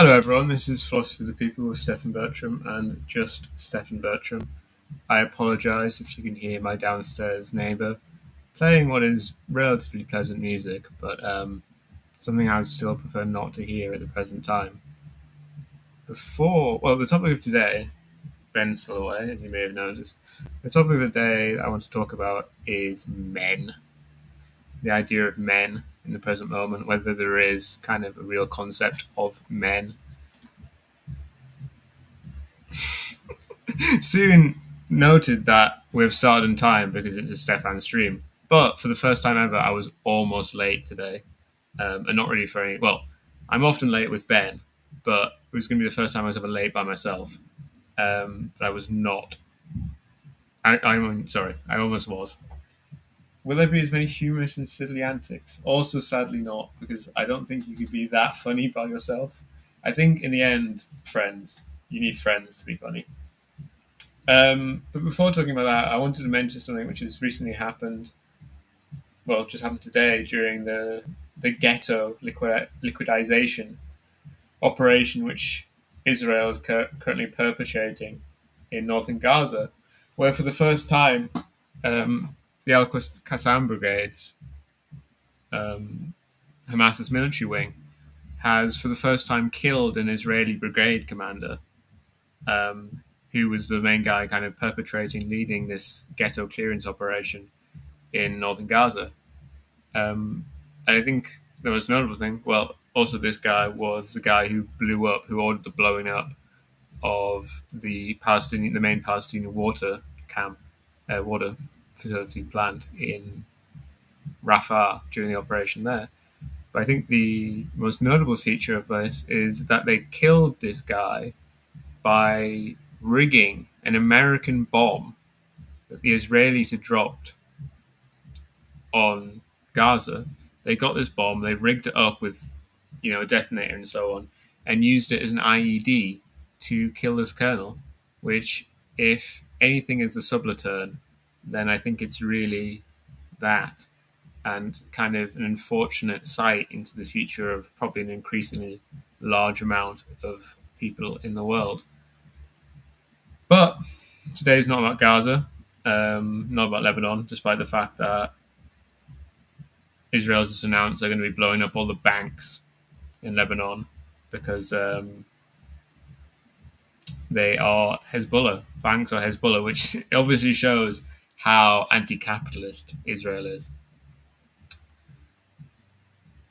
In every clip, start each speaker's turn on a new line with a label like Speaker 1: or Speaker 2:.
Speaker 1: Hello, everyone. This is Philosophy of the People with Stephen Bertram and just Stephen Bertram. I apologise if you can hear my downstairs neighbour playing what is relatively pleasant music, but something I would still prefer not to hear at the present time. The topic of today, Ben's still away, as you may have noticed. The topic of the day I want to talk about is men. The idea of men in the present moment, whether there is kind of a real concept of men. Soon noted that we've started in time because it's a Stefan stream. But for the first time ever, I was almost late today. And not really for any. Well, I'm often late with Ben, but it was going to be the first time I was ever late by myself. But I was not. I'm sorry, I almost was. Will there be as many humorous and silly antics? Also, sadly, not, because I don't think you could be that funny by yourself. I think in the end, friends. You need friends to be funny. But before talking about that, I wanted to mention something which has recently happened. Well, just happened today during the ghetto liquidization operation, which Israel is currently perpetrating in northern Gaza, where for the first time, the Al Qassam brigades, Hamas's military wing, has for the first time killed an Israeli brigade commander. Who was the main guy kind of leading this ghetto clearance operation in northern Gaza. And I think the most notable thing, well, also this guy was the guy who ordered the blowing up of the main Palestinian water camp, water facility plant in Rafah during the operation there. But I think the most notable feature of this is that they killed this guy by rigging an American bomb that the Israelis had dropped on Gaza. They got this bomb, they rigged it up with, a detonator and so on, and used it as an IED to kill this colonel, which, if anything is the subaltern, then I think it's really that, and kind of an unfortunate sight into the future of probably an increasingly large amount of people in the world. But today is not about Gaza, not about Lebanon, despite the fact that Israel's just announced they're going to be blowing up all the banks in Lebanon because they are Hezbollah. Banks are Hezbollah, which obviously shows how anti-capitalist Israel is.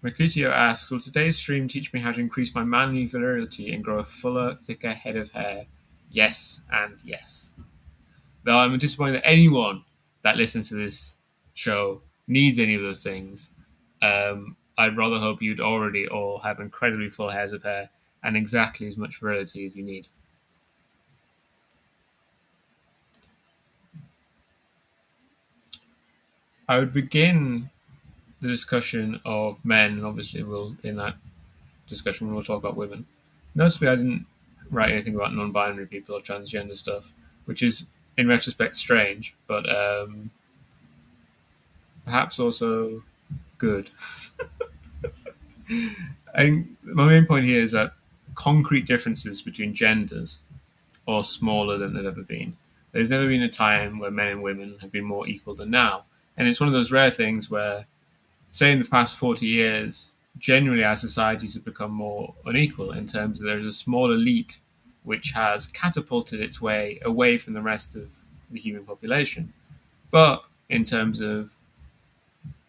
Speaker 1: Mercutio asks, will today's stream teach me how to increase my manly virility and grow a fuller, thicker head of hair? Yes, and yes. Though I'm disappointed that anyone that listens to this show needs any of those things. I'd rather hope you'd already all have incredibly full heads of hair and exactly as much virility as you need. I would begin the discussion of men, and obviously in that discussion we'll talk about women. Notably, I didn't write anything about non-binary people or transgender stuff, which is, in retrospect, strange, but perhaps also good. I think my main point here is that concrete differences between genders are smaller than they've ever been. There's never been a time where men and women have been more equal than now. And it's one of those rare things where, say, in the past 40 years, generally our societies have become more unequal in terms of there is a small elite which has catapulted its way away from the rest of the human population. But in terms of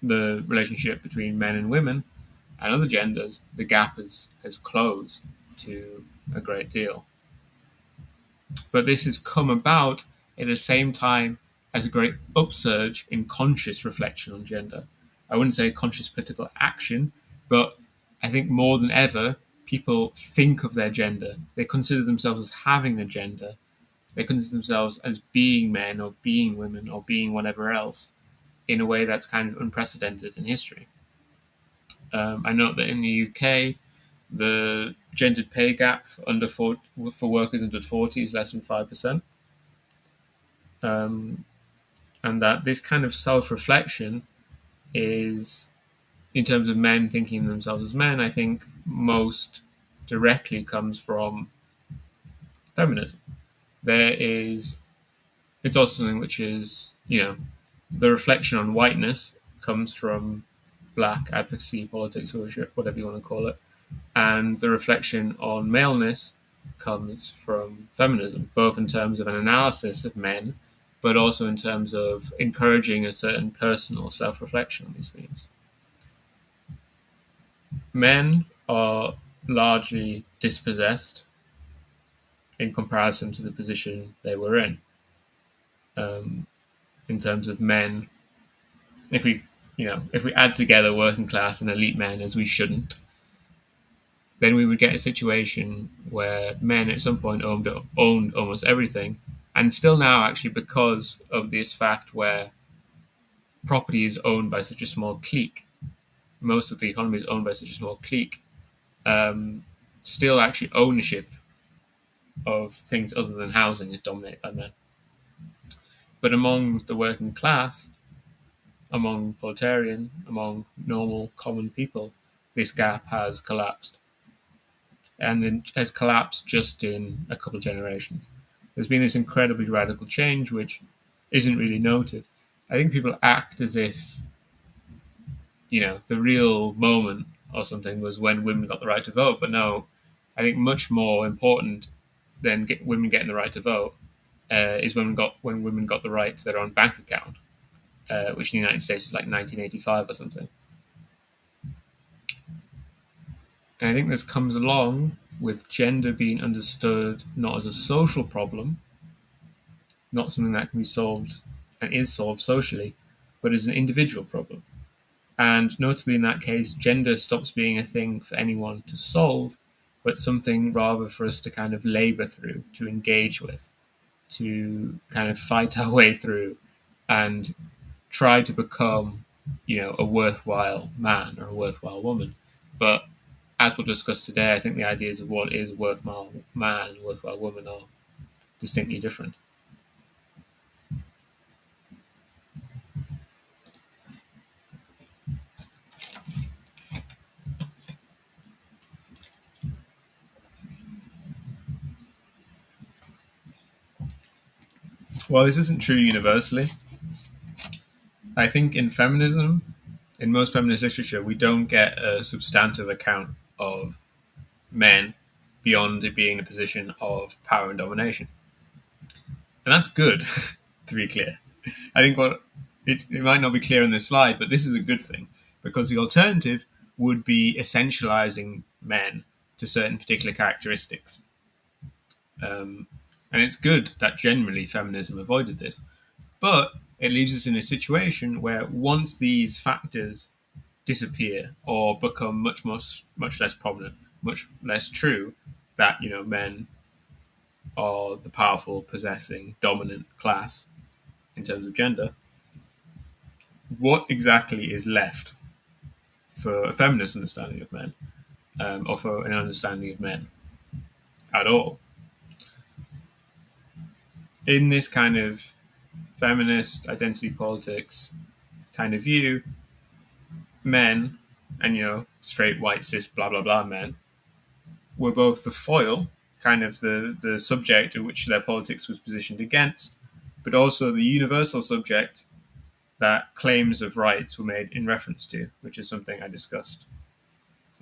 Speaker 1: the relationship between men and women and other genders, the gap has closed to a great deal. But this has come about at the same time as a great upsurge in conscious reflection on gender. I wouldn't say conscious political action, but I think more than ever, people think of their gender. They consider themselves as having a gender. They consider themselves as being men or being women or being whatever else in a way that's kind of unprecedented in history. I note that in the UK, the gendered pay gap for workers under 40 is less than 5%. And that this kind of self-reflection is, in terms of men thinking of themselves as men, I think most directly comes from feminism. There is, it's also something which is, the reflection on whiteness comes from black advocacy politics, or whatever you want to call it, and the reflection on maleness comes from feminism, both in terms of an analysis of men, but also in terms of encouraging a certain personal self-reflection on these themes. Men are largely dispossessed in comparison to the position they were in. In terms of men, if we, if we add together working class and elite men, as we shouldn't, then we would get a situation where men at some point owned almost everything, and still now, actually, because of this fact where property is owned by such a small clique, most of the economy is owned by such a small clique, still actually ownership of things other than housing is dominated by men. But among the working class, among proletarian, among normal common people, this gap has collapsed. And it has collapsed just in a couple of generations. There's been this incredibly radical change which isn't really noted. I think people act as if, the real moment or something was when women got the right to vote. But no, I think much more important than women getting the right to vote is when women got the right to their own bank account, which in the United States is like 1985 or something. And I think this comes along with gender being understood not as a social problem, not something that can be solved and is solved socially, but as an individual problem. And notably in that case, gender stops being a thing for anyone to solve, but something rather for us to kind of labor through, to engage with, to kind of fight our way through and try to become, a worthwhile man or a worthwhile woman. But as we'll discuss today, I think the ideas of what is a worthwhile man and a worthwhile woman are distinctly different. Well, this isn't true universally. I think in feminism, in most feminist literature, we don't get a substantive account of men beyond it being a position of power and domination. And that's good, to be clear. I think it might not be clear on this slide, but this is a good thing, because the alternative would be essentializing men to certain particular characteristics. And it's good that generally feminism avoided this. But it leaves us in a situation where once these factors disappear or become much less prominent, much less true, that men are the powerful, possessing, dominant class in terms of gender, what exactly is left for a feminist understanding of men, or for an understanding of men at all? In this kind of feminist identity politics kind of view, men, and straight white cis blah blah blah men, were both the foil, kind of the subject of which their politics was positioned against, but also the universal subject that claims of rights were made in reference to, which is something I discussed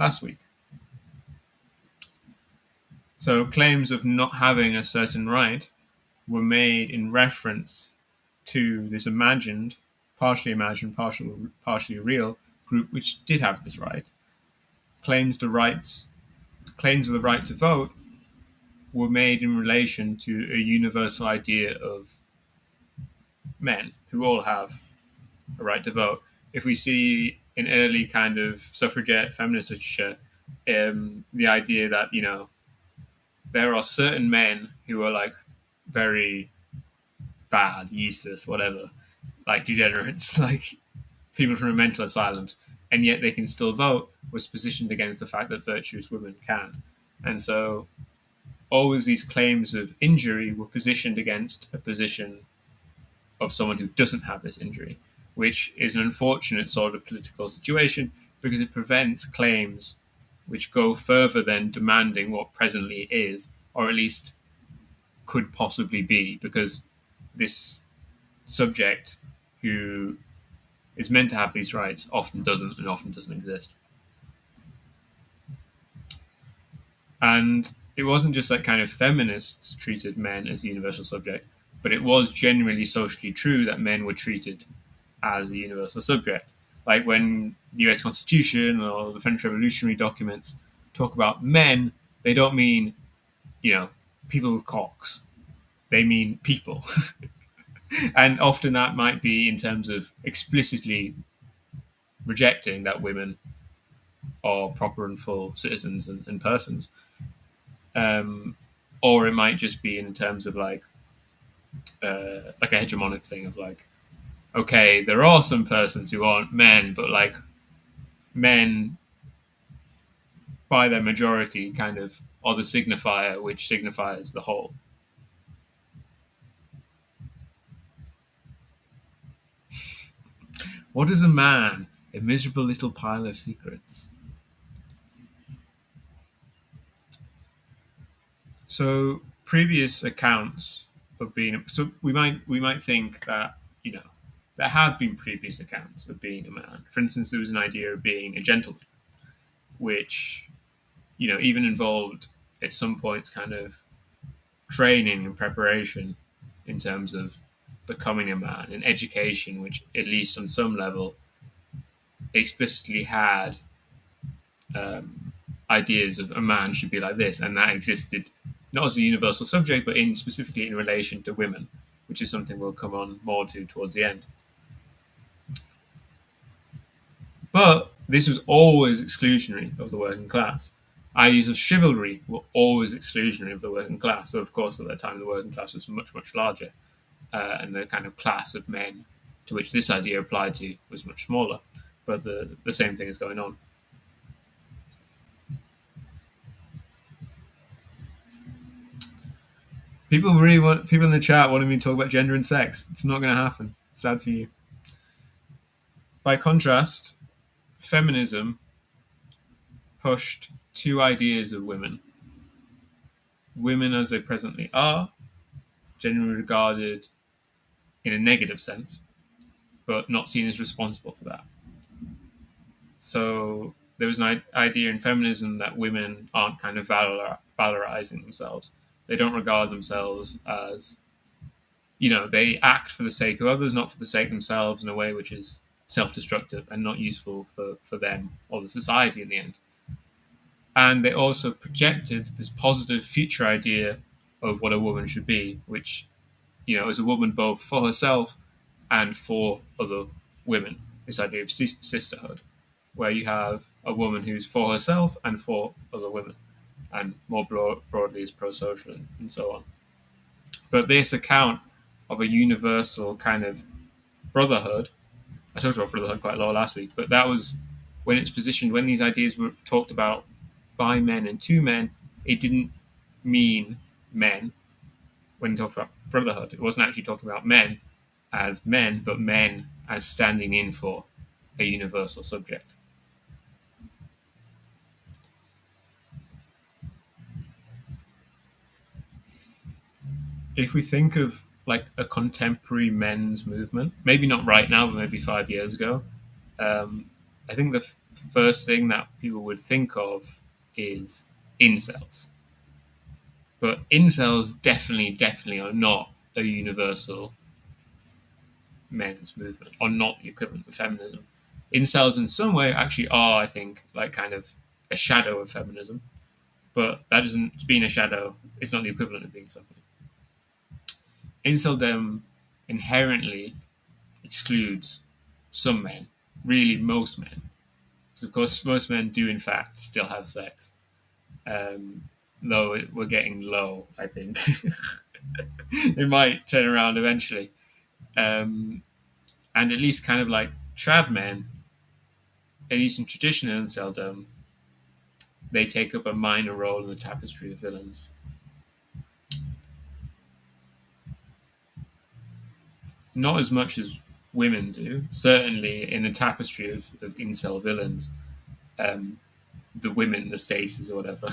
Speaker 1: last week. So claims of not having a certain right were made in reference to this partially imagined, partially real group which did have this right. Claims of the right to vote were made in relation to a universal idea of men who all have a right to vote. If we see in early kind of suffragette feminist literature, the idea that there are certain men who are like very bad, useless, whatever, like degenerates, like people from mental asylums, and yet they can still vote, was positioned against the fact that virtuous women can't. And so always these claims of injury were positioned against a position of someone who doesn't have this injury, which is an unfortunate sort of political situation because it prevents claims which go further than demanding what presently is, or at least could possibly be, because this subject who is meant to have these rights often doesn't and often doesn't exist. And it wasn't just that kind of feminists treated men as the universal subject, but it was generally socially true that men were treated as the universal subject. Like when the US Constitution or the French Revolutionary documents talk about men, they don't mean, people with cocks. They mean people. And often that might be in terms of explicitly rejecting that women are proper and full citizens and persons. Um, or it might just be in terms of like a hegemonic thing of like, okay, there are some persons who aren't men, but like men by their majority kind of are the signifier which signifies the whole. What is a man? A miserable little pile of secrets. So previous accounts of being so we might think that there have been previous accounts of being a man. For instance, there was an idea of being a gentleman, which even involved at some points kind of training and preparation in terms of becoming a man and education, which at least on some level explicitly had ideas of a man should be like this, and that existed not as a universal subject, but in specifically in relation to women, which is something we'll come on more to towards the end. But this was always exclusionary of the working class. Ideas of chivalry were always exclusionary of the working class. So, of course, at that time, the working class was much, much larger, and the kind of class of men to which this idea applied to was much smaller. But the same thing is going on. People in the chat wanting me to talk about gender and sex. It's not going to happen. Sad for you. By contrast, feminism pushed two ideas of women. Women as they presently are, generally regarded in a negative sense, but not seen as responsible for that. So there was an idea in feminism that women aren't kind of valorizing themselves. They don't regard themselves as, they act for the sake of others, not for the sake of themselves in a way which is self-destructive and not useful for them or the society in the end. And they also projected this positive future idea of what a woman should be, which, is a woman both for herself and for other women. This idea of sisterhood, where you have a woman who's for herself and for other women, and more broadly is pro-social and so on. But this account of a universal kind of brotherhood, I talked about brotherhood quite a lot last week, but that was when it's positioned, when these ideas were talked about by men and to men, it didn't mean men. When it talked about brotherhood, it wasn't actually talking about men as men, but men as standing in for a universal subject. If we think of like a contemporary men's movement, maybe not right now, but maybe 5 years ago, I think the first thing that people would think of is incels. But incels definitely are not a universal men's movement, are not the equivalent of feminism. Incels in some way actually are, I think, like kind of a shadow of feminism, but that doesn't, being a shadow is not the equivalent of being something. Inceldom inherently excludes some men, really most men, because of course most men do in fact still have sex, though we're getting low, I think. It might turn around eventually. And at least kind of like trad men, at least in traditional inceldom, they take up a minor role in the tapestry of villains. Not as much as women do, certainly in the tapestry of incel villains. the women, the Stacys or whatever,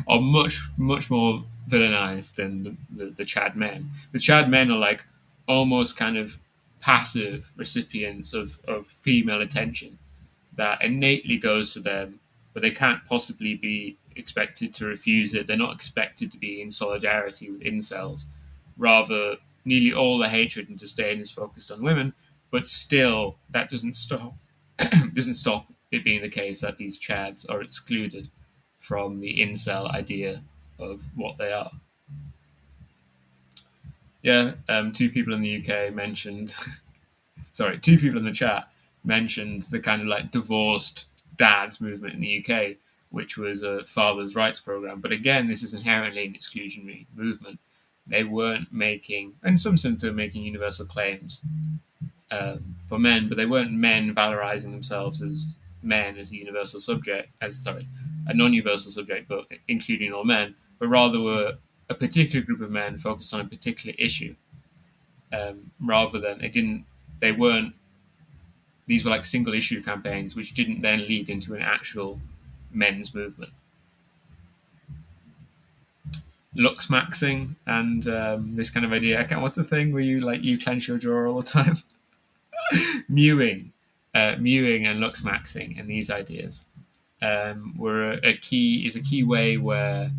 Speaker 1: are much more villainized than the Chad men. The Chad men are like almost kind of passive recipients of female attention that innately goes to them, but they can't possibly be expected to refuse it. They're not expected to be in solidarity with incels. Rather, nearly all the hatred and disdain is focused on women, but still, that doesn't stop it being the case that these chads are excluded from the incel idea of what they are. Yeah, two people in the UK mentioned, sorry, two people in the chat mentioned the kind of like divorced dads movement in the UK, which was a father's rights program. But again, this is inherently an exclusionary movement. They weren't making, in some sense, they were making universal claims for men, but they weren't men valorizing themselves as men as a universal subject, as sorry, a non-universal subject, but including all men, but rather were a particular group of men focused on a particular issue, rather than they weren't. These were like single issue campaigns, which didn't then lead into an actual men's movement. Lux maxing and this kind of idea. What's the thing where you clench your jaw all the time? Mewing, mewing, and lux maxing, and these ideas were a key way where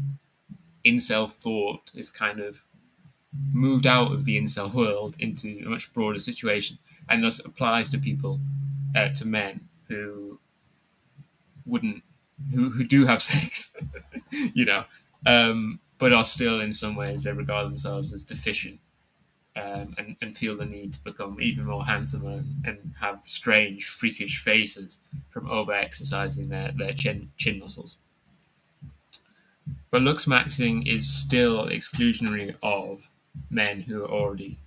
Speaker 1: incel thought is kind of moved out of the incel world into a much broader situation, and thus applies to people, to men who wouldn't, who do have sex, you know, but are still in some ways they regard themselves as deficient, and feel the need to become even more handsome and have strange, freakish faces from over exercising their chin muscles. But looks maxing is still exclusionary of men who are already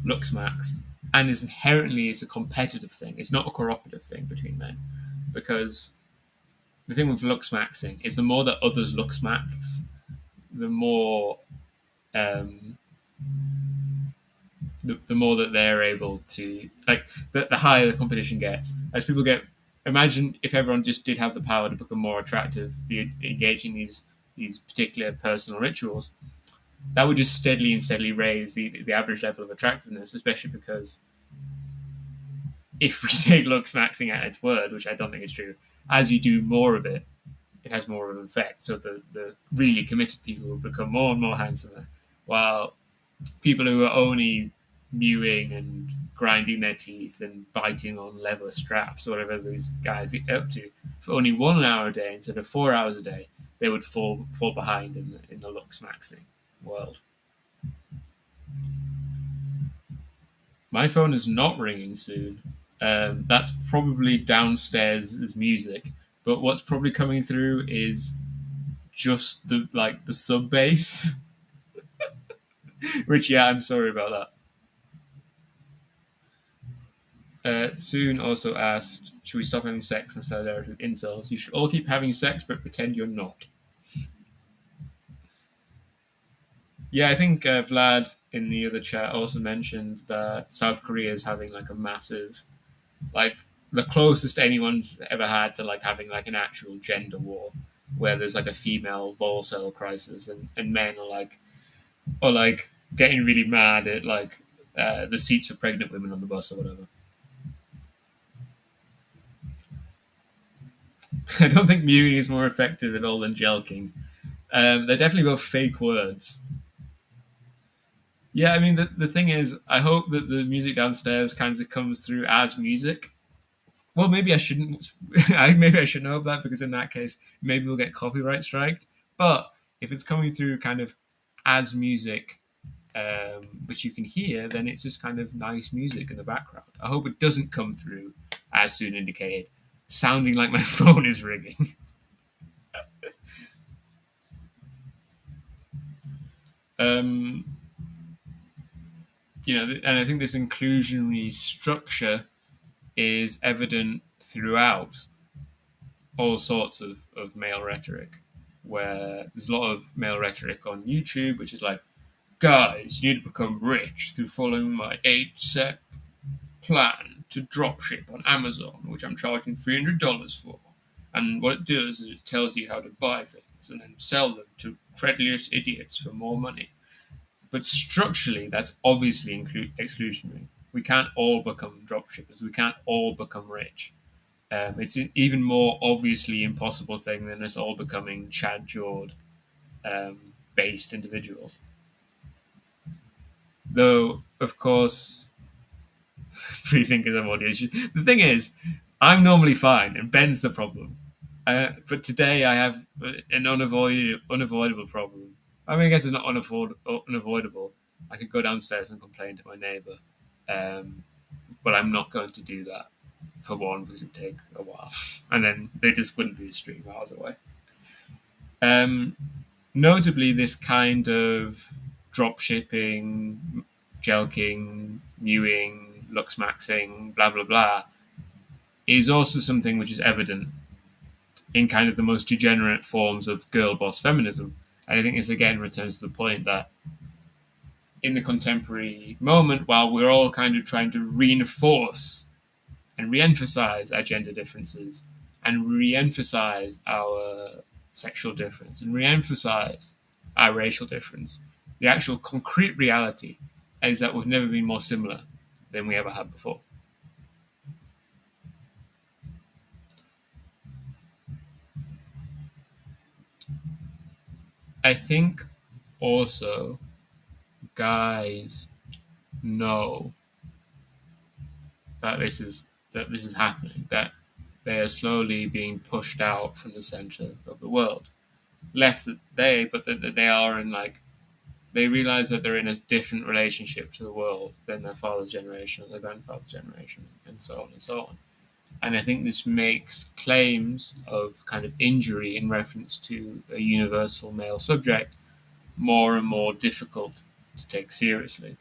Speaker 1: looks maxed, and is a competitive thing. It's not a cooperative thing between men, because the thing with looks maxing is the more that others looks max, the more um, the more that they're able to, like, the higher the competition gets. As people get, imagine if everyone just did have the power to become more attractive via engaging these particular personal rituals, that would just steadily raise the average level of attractiveness, especially because if we take looks maxing at its word, which I don't think is true, as you do more of it, it has more of an effect. So the really committed people will become more and more handsomer, while people who are only mewing and grinding their teeth and biting on leather straps or whatever these guys get up to for only 1 hour a day instead of 4 hours a day, they would fall behind in the looks maxing world. My phone is not ringing soon. That's probably downstairs as music, but what's probably coming through is just the sub bass, which, yeah, I'm sorry about that. Soon also asked, should we stop having sex in solidarity with incels? You should all keep having sex, but pretend you're not. Yeah, I think Vlad in the other chat also mentioned that South Korea is having like a massive, like the closest anyone's ever had to like having like an actual gender war, where there's like a female volcel crisis, and men are like getting really mad at like the seats for pregnant women on the bus or whatever. I don't think mewing is more effective at all than jelking. They're definitely both fake words. Yeah, I mean, the thing is, I hope that the music downstairs kind of comes through as music. Well, maybe I shouldn't. Maybe I shouldn't hope that, because in that case, maybe we'll get copyright striked. But if it's coming through kind of as music, which you can hear, then it's just kind of nice music in the background. I hope it doesn't come through, as soon indicated, sounding like my phone is ringing. um, and I think this inclusionary structure is evident throughout all sorts of male rhetoric, where there's a lot of male rhetoric on YouTube, which is like, guys, you need to become rich through following my 8-step plan to dropship on Amazon, which I'm charging $300 for. And what it does is it tells you how to buy things and then sell them to credulous idiots for more money. But structurally, that's obviously exclusionary. We can't all become dropshippers. We can't all become rich. It's an even more obviously impossible thing than us all becoming Chad Jord based individuals. Though, of course, free thinkers have audio issues. The thing is, I'm normally fine, and Ben's the problem. But today I have an unavoidable problem. I mean, I guess it's not unavoidable. I could go downstairs and complain to my neighbour, um, but I'm not going to do that for one because it would take a while, and then they just wouldn't be 3 miles away. Um, Notably, this kind of drop shipping, jelking, mewing, lux maxing, blah blah blah, is also something which is evident in kind of the most degenerate forms of girl boss feminism. And I think this again returns to the point that in the contemporary moment, while we're all kind of trying to reinforce and re-emphasize our gender differences and re-emphasize our sexual difference and re-emphasize our racial difference, the actual concrete reality is that we've never been more similar than we ever have before. I think also guys know that this is happening, that they are slowly being pushed out from the center of the world. Less that they, but that they are in like they realize that they're in a different relationship to the world than their father's generation or their grandfather's generation, and so on and so on. And I think this makes claims of kind of injury in reference to a universal male subject more and more difficult to take seriously.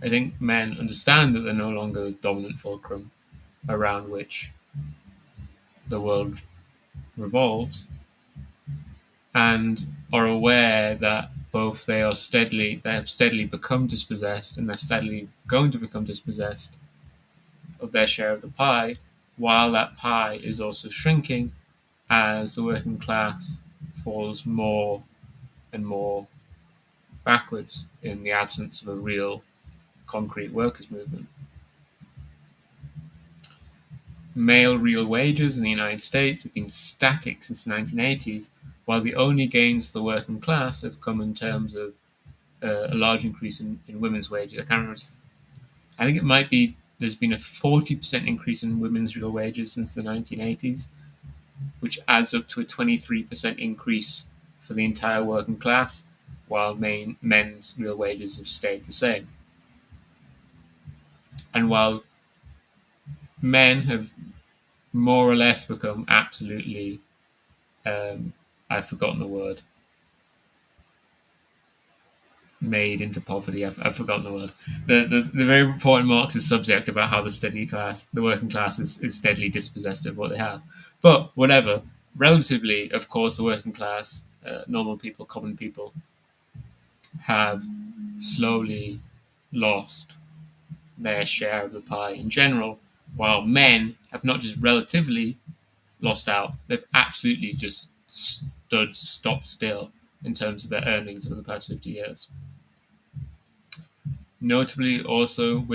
Speaker 1: I think men understand that they're no longer the dominant fulcrum around which the world revolves, and are aware that both they have steadily become dispossessed and they're steadily going to become dispossessed of their share of the pie, while that pie is also shrinking as the working class falls more and more backwards in the absence of a real concrete workers' movement. Male real wages in the United States have been static since the 1980s, while the only gains for the working class have come in terms of a large increase in women's wages. I can't remember. I think it might be there's been a 40% increase in women's real wages since the 1980s, which adds up to a 23% increase for the entire working class, while men's real wages have stayed the same. And while men have more or less become absolutely, I've forgotten the word, made into poverty. I've forgotten the word. The very important Marxist subject about how the working class is steadily dispossessed of what they have. But whatever, relatively, of course, the working class, normal people, common people, have slowly lost their share of the pie in general, while men have not just relatively lost out, they've absolutely just stopped still in terms of their earnings over the past 50 years. Notably, also,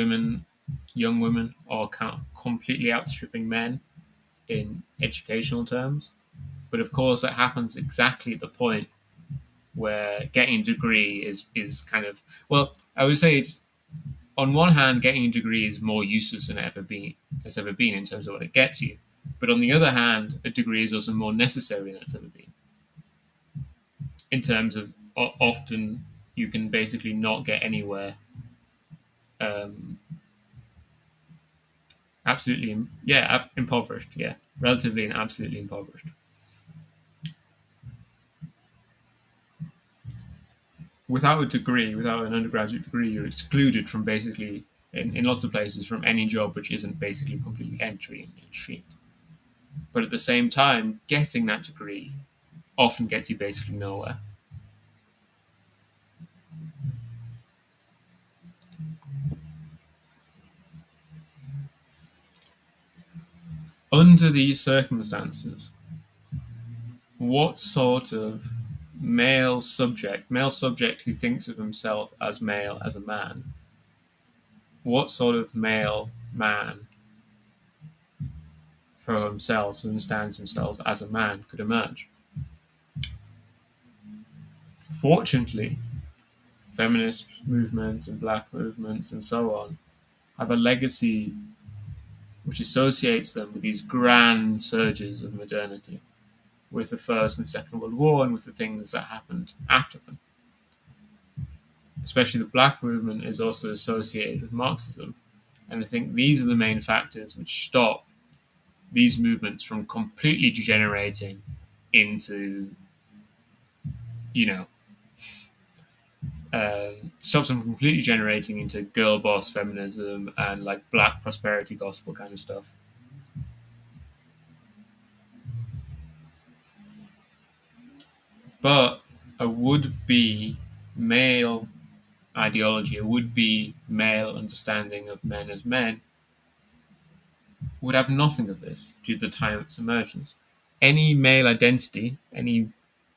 Speaker 1: young women, are completely outstripping men in educational terms. But of course, that happens exactly at the point where getting a degree is kind of, well, I would say it's, on one hand, getting a degree is more useless than has ever been in terms of what it gets you. But on the other hand, a degree is also more necessary than it's ever been in terms of often you can basically not get anywhere. Absolutely, yeah, impoverished, yeah, relatively and absolutely impoverished. Without a degree, without an undergraduate degree, you're excluded from basically, in lots of places, from any job which isn't basically completely entry and shit. But at the same time, getting that degree often gets you basically nowhere. Under these circumstances, what sort of male subject who thinks of himself as male, as a man, what sort of male man for himself who understands himself as a man could emerge? Fortunately, feminist movements and black movements and so on have a legacy which associates them with these grand surges of modernity, with the First and Second World War and with the things that happened after them. Especially the black movement is also associated with Marxism. And I think these are the main factors which stop these movements from completely degenerating into, you know, stops them completely generating into girl boss feminism and like black prosperity gospel kind of stuff. But a would be male ideology, a would be male understanding of men as men, would have nothing of this due to the time of its emergence. Any male identity, any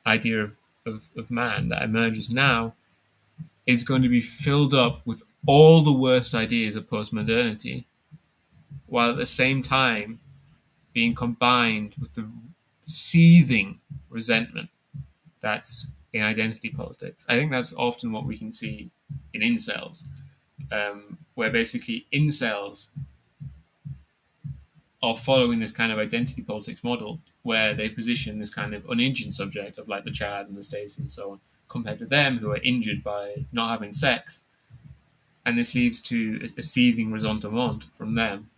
Speaker 1: idea of man that emerges now is going to be filled up with all the worst ideas of postmodernity, while at the same time being combined with the seething resentment that's in identity politics. I think that's often what we can see in incels, where basically incels are following this kind of identity politics model where they position this kind of uninjured subject of like the Chad and the Stacey and so on compared to them who are injured by not having sex. And this leads to a seething resentment from them.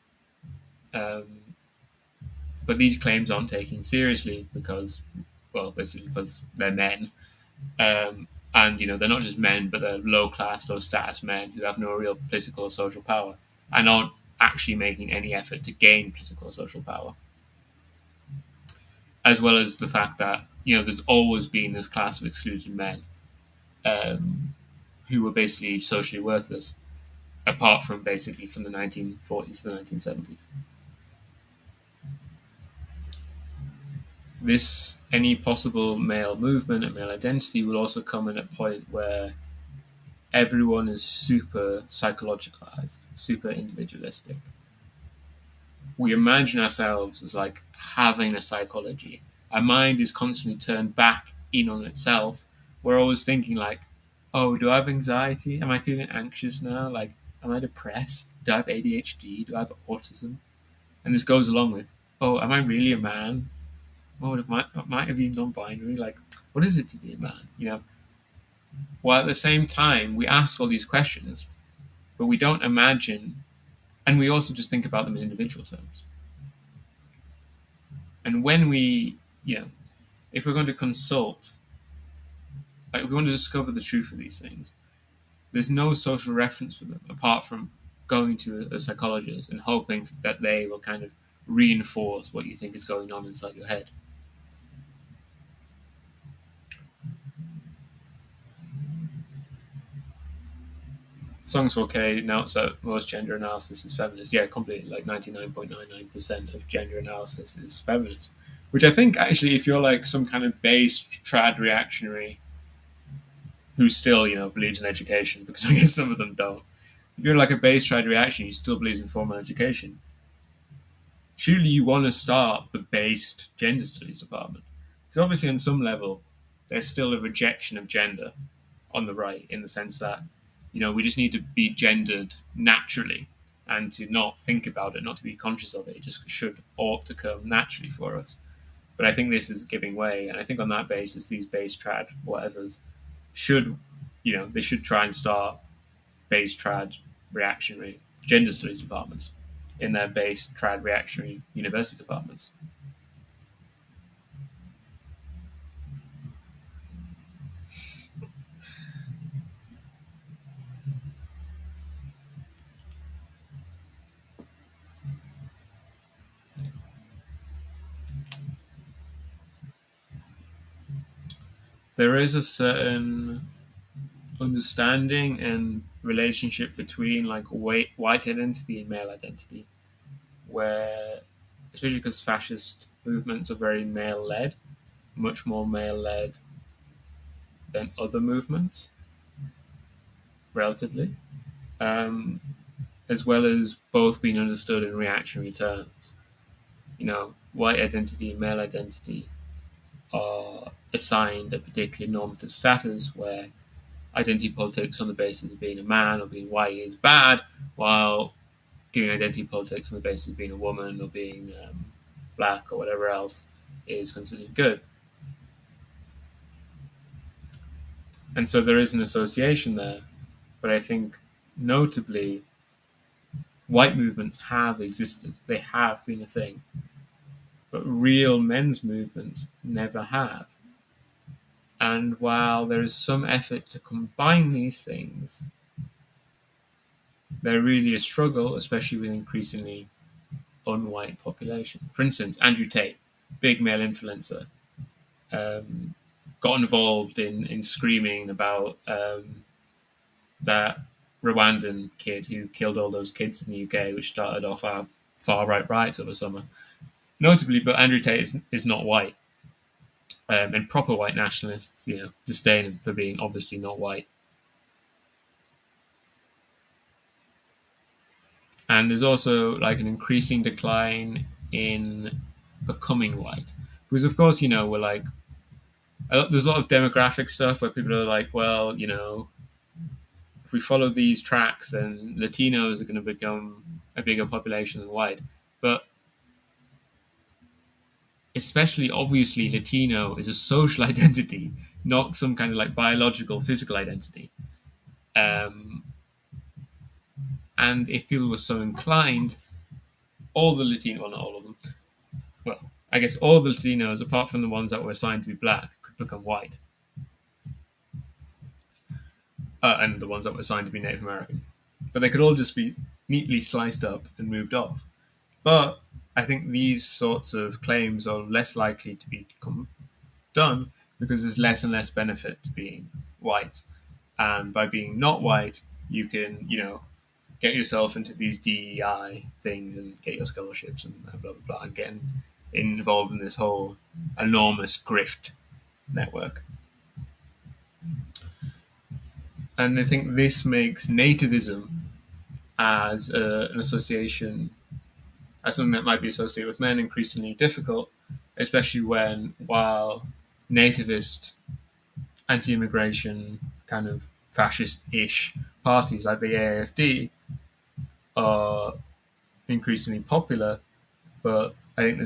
Speaker 1: Um, but these claims aren't taken seriously because, well, basically because they're men. And, you know, they're not just men, but they're low class, low status men who have no real political or social power and aren't actually making any effort to gain political or social power. As well as the fact that, you know, there's always been this class of excluded men um, who were basically socially worthless, apart from basically from the 1940s to the 1970s. This any possible male movement and male identity will also come in a point where everyone is super psychologicalized, super individualistic. We imagine ourselves as like having a psychology. Our mind is constantly turned back in on itself. We're always thinking like, oh, do I have anxiety? Am I feeling anxious now? Like, am I depressed? Do I have ADHD? Do I have autism? And this goes along with, oh, am I really a man? Oh, might have been non-binary. Like, what is it to be a man? You know. While at the same time, we ask all these questions, but we don't imagine, and we also just think about them in individual terms. And when we, you know, if we're going to consult, like, if we want to discover the truth of these things, there's no social reference for them apart from going to a psychologist and hoping that they will kind of reinforce what you think is going on inside your head. Songs 4K notes that most gender analysis is feminist. Yeah, completely. Like 99.99% of gender analysis is feminist. Which I think, actually, if you're like some kind of base trad reactionary who still, you know, believes in education, because I guess some of them don't. If you're like a base trad reaction, you still believe in formal education. Surely you want to start the based gender studies department. Because obviously, on some level, there's still a rejection of gender on the right in the sense that, you know, we just need to be gendered naturally and to not think about it, not to be conscious of it. It just ought to come naturally for us. But I think this is giving way, and I think on that basis, these base trad whatevers should, you know, they should try and start base trad reactionary gender studies departments in their base trad reactionary university departments. There is a certain understanding and relationship between like white identity and male identity, where especially because fascist movements are very male led, much more male led than other movements, relatively, um, as well as both being understood in reactionary terms. White identity and male identity are assigned a particular normative status where identity politics on the basis of being a man or being white is bad, while giving identity politics on the basis of being a woman or being black or whatever else is considered good. And so there is an association there. But I think notably, white movements have existed, they have been a thing, but real men's movements never have. And while there is some effort to combine these things, they're really a struggle, especially with increasingly unwhite population. For instance, Andrew Tate, big male influencer, um, got involved in screaming about that Rwandan kid who killed all those kids in the UK, which started off our far right riots over summer. Notably, but Andrew Tate is not white, and proper white nationalists, disdain him for being obviously not white. And there's also like an increasing decline in becoming white, because of course we're like there's a lot of demographic stuff where people are like, well, if we follow these tracks, then Latinos are going to become a bigger population than white. But especially obviously, Latino is a social identity, not some kind of like biological, physical identity. Um, and if people were so inclined, all the Latino, well, not all of them, well, I guess all the Latinos, apart from the ones that were assigned to be black, could become white. And the ones that were assigned to be Native American. But they could all just be neatly sliced up and moved off. But I think these sorts of claims are less likely to become done because there's less and less benefit to being white. And by being not white, you can, get yourself into these DEI things and get your scholarships and blah, blah, blah, and getting involved in this whole enormous grift network. And I think this makes nativism as an association, as something that might be associated with men, increasingly difficult, especially while nativist, anti-immigration, kind of fascist-ish parties like the AFD are increasingly popular, but I think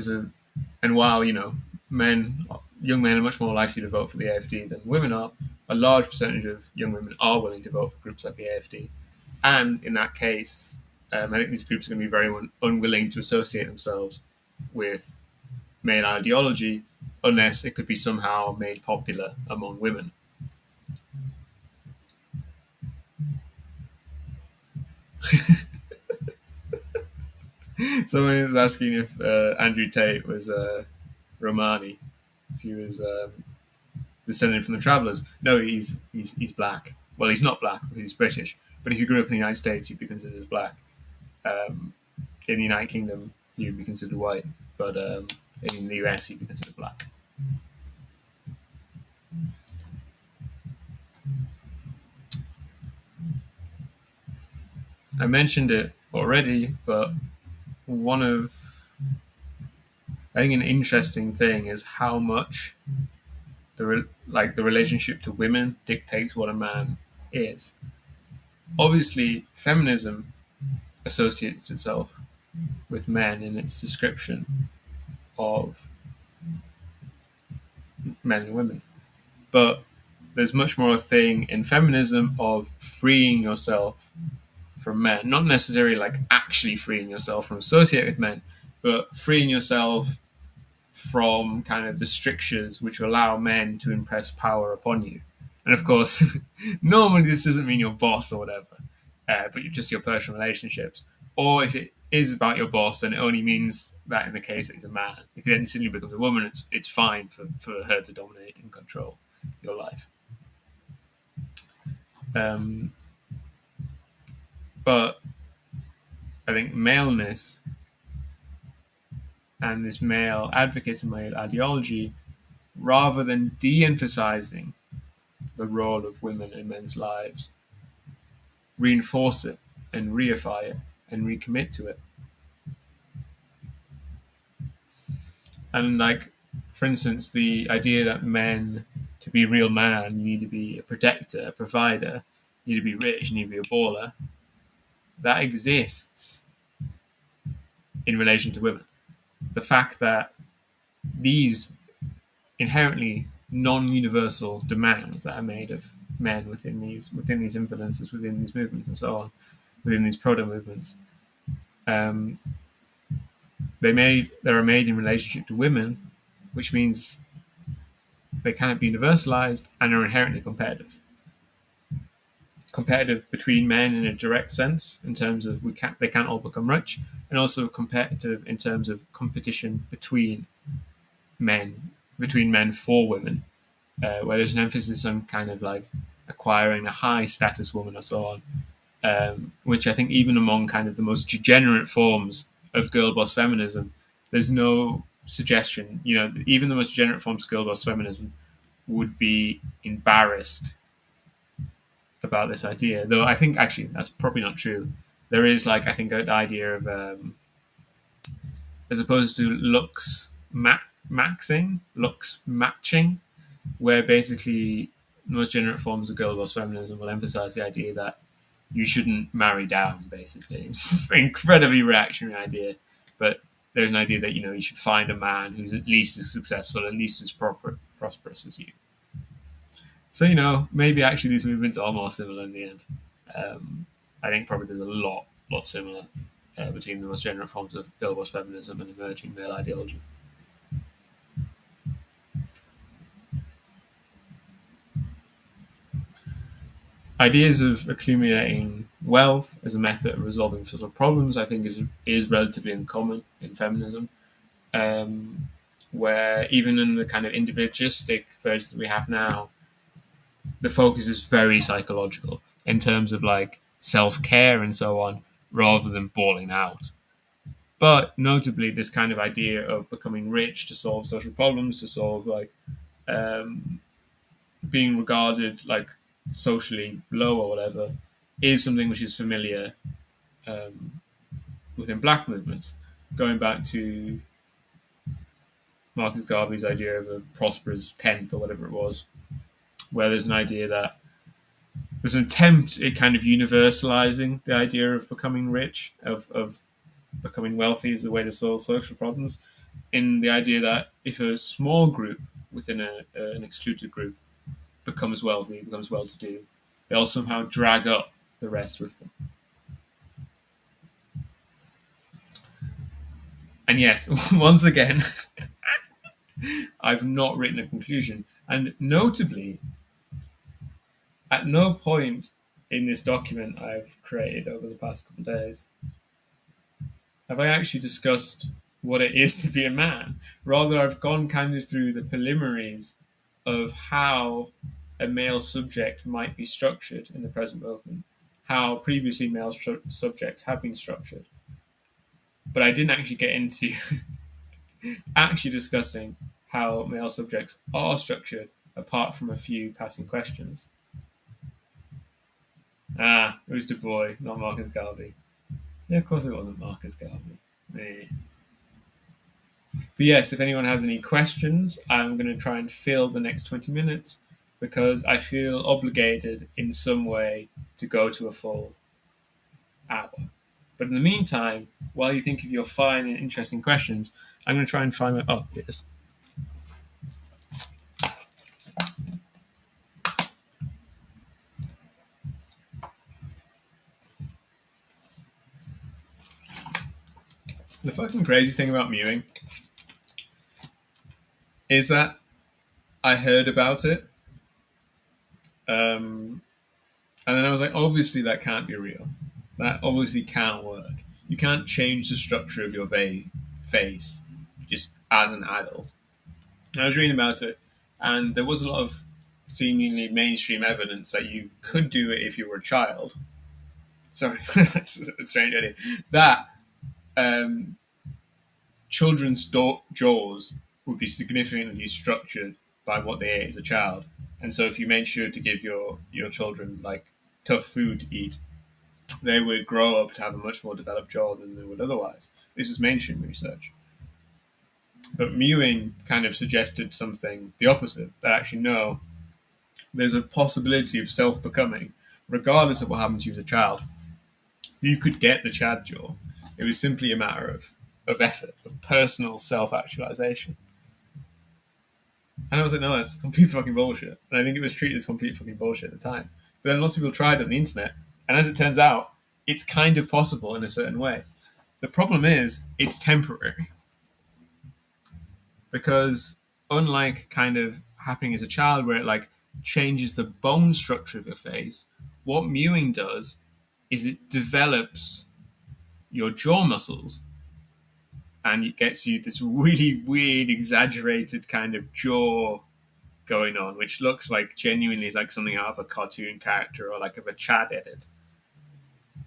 Speaker 1: and while, young men are much more likely to vote for the AFD than women are, a large percentage of young women are willing to vote for groups like the AFD. And in that case, I think these groups are going to be very unwilling to associate themselves with male ideology unless it could be somehow made popular among women. Someone was asking if Andrew Tate was Romani, if he was descended from the Travellers. No, he's black. Well, he's not black because he's British. But if you grew up in the United States, you'd be considered as black. Um, in the United Kingdom, you'd be considered white. But in the US, you'd be considered black. I mentioned it already, but I think an interesting thing is how much the relationship to women dictates what a man is. Obviously, feminism associates itself with men in its description of men and women, but there's much more a thing in feminism of freeing yourself from men, not necessarily like actually freeing yourself from associating with men, but freeing yourself from kind of the strictures which allow men to impress power upon you. And of course, normally this doesn't mean your boss or whatever, but just your personal relationships. Or if it is about your boss, then it only means that in the case that he's a man. If he then suddenly becomes a woman, it's fine for her to dominate and control your life. Um, but I think maleness and this male advocates and male ideology, rather than de-emphasizing the role of women in men's lives, reinforce it and reify it and recommit to it. And like, for instance, the idea that men, to be a real man, you need to be a protector, a provider, you need to be rich, you need to be a baller, that exists in relation to women. The fact that these inherently non-universal demands that are made of men within these influences, within these movements, and so on, within these proto movements, um, they are made in relationship to women, which means they cannot be universalized and are inherently competitive. Competitive between men in a direct sense, in terms of they can't all become rich, and also competitive in terms of competition men, between men for women, where there's an emphasis on kind of like acquiring a high status woman or so on, which I think even among kind of the most degenerate forms of girl boss feminism, there's no suggestion, even the most degenerate forms of girl boss feminism would be embarrassed about this idea. Though I think actually that's probably not true. There is like, I think, an idea of, as opposed to looks matching, where basically most degenerate forms of girl boss feminism will emphasize the idea that you shouldn't marry down, basically. It's an incredibly reactionary idea, but there's an idea that, you should find a man who's at least as successful, at least as prosperous as you. So, maybe actually these movements are more similar in the end. I think probably there's a lot similar between the most general forms of girl boss feminism and emerging male ideology. Ideas of accumulating wealth as a method of resolving social problems, I think, is relatively uncommon in feminism, where even in the kind of individualistic versions that we have now, the focus is very psychological in terms of like self-care and so on, rather than balling out. But notably, this kind of idea of becoming rich to solve social problems, to solve like um, being regarded like socially low or whatever, is something which is familiar um, within black movements. Going back to Marcus Garvey's idea of a prosperous tenth or whatever it was, where there's an idea that there's an attempt at kind of universalizing the idea of becoming rich, of becoming wealthy as a way to solve social problems, in the idea that if a small group within an excluded group becomes wealthy, becomes well-to-do, they'll somehow drag up the rest with them. And yes, once again, I've not written a conclusion. And notably, at no point in this document I've created over the past couple of days have I actually discussed what it is to be a man. Rather, I've gone kind of through the preliminaries of how a male subject might be structured in the present moment, how previously male subjects have been structured. But I didn't actually get into actually discussing how male subjects are structured, apart from a few passing questions. It was Du Bois, not Marcus Garvey. Yeah, of course it wasn't Marcus Garvey. Eh. But yes, if anyone has any questions, I'm going to try and fill the next 20 minutes because I feel obligated in some way to go to a full hour. But in the meantime, while you think of your fine and interesting questions, I'm going to try and find my. Oh, yes. The fucking crazy thing about Mewing is that I heard about it, and then I was like, obviously that can't be real. That obviously can't work. You can't change the structure of your face just as an adult. And I was reading about it, and there was a lot of seemingly mainstream evidence that you could do it if you were a child. Sorry, that's a strange idea. That children's jaws would be significantly structured by what they ate as a child. And so if you made sure to give your children like tough food to eat, they would grow up to have a much more developed jaw than they would otherwise. This is mainstream research. But Mewing kind of suggested something the opposite, that actually no, there's a possibility of self-becoming, regardless of what happened to you as a child. You could get the Chad jaw. It was simply a matter of effort, of personal self-actualization. And I was like, no, that's complete fucking bullshit. And I think it was treated as complete fucking bullshit at the time. But then lots of people tried it on the internet. And as it turns out, it's kind of possible in a certain way. The problem is, it's temporary. Because unlike kind of happening as a child where it like changes the bone structure of your face, what mewing does is it develops your jaw muscles and it gets you this really weird, exaggerated kind of jaw going on, which looks like genuinely like something out of a cartoon character or like of a Chad edit.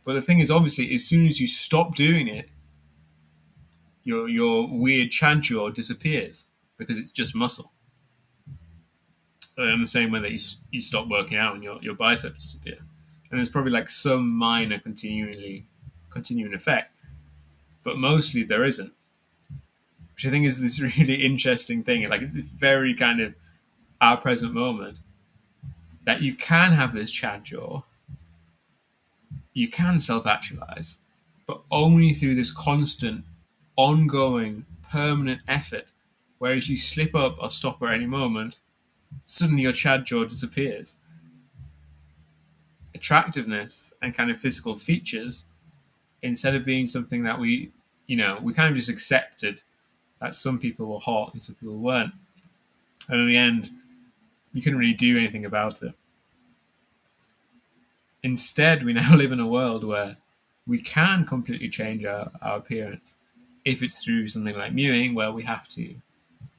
Speaker 1: But the thing is, obviously, as soon as you stop doing it, your weird Chad jaw disappears because it's just muscle. In the same way that you stop working out and your biceps disappear. And there's probably like some minor continuing effect, but mostly there isn't. Which I think is this really interesting thing. Like it's very kind of our present moment that you can have this Chad jaw, you can self-actualize, but only through this constant, ongoing, permanent effort. Where if you slip up or stop at any moment, suddenly your Chad jaw disappears. Attractiveness and kind of physical features, instead of being something that we kind of just accepted that some people were hot and some people weren't. And in the end, you couldn't really do anything about it. Instead, we now live in a world where we can completely change our appearance if it's through something like mewing, where we have to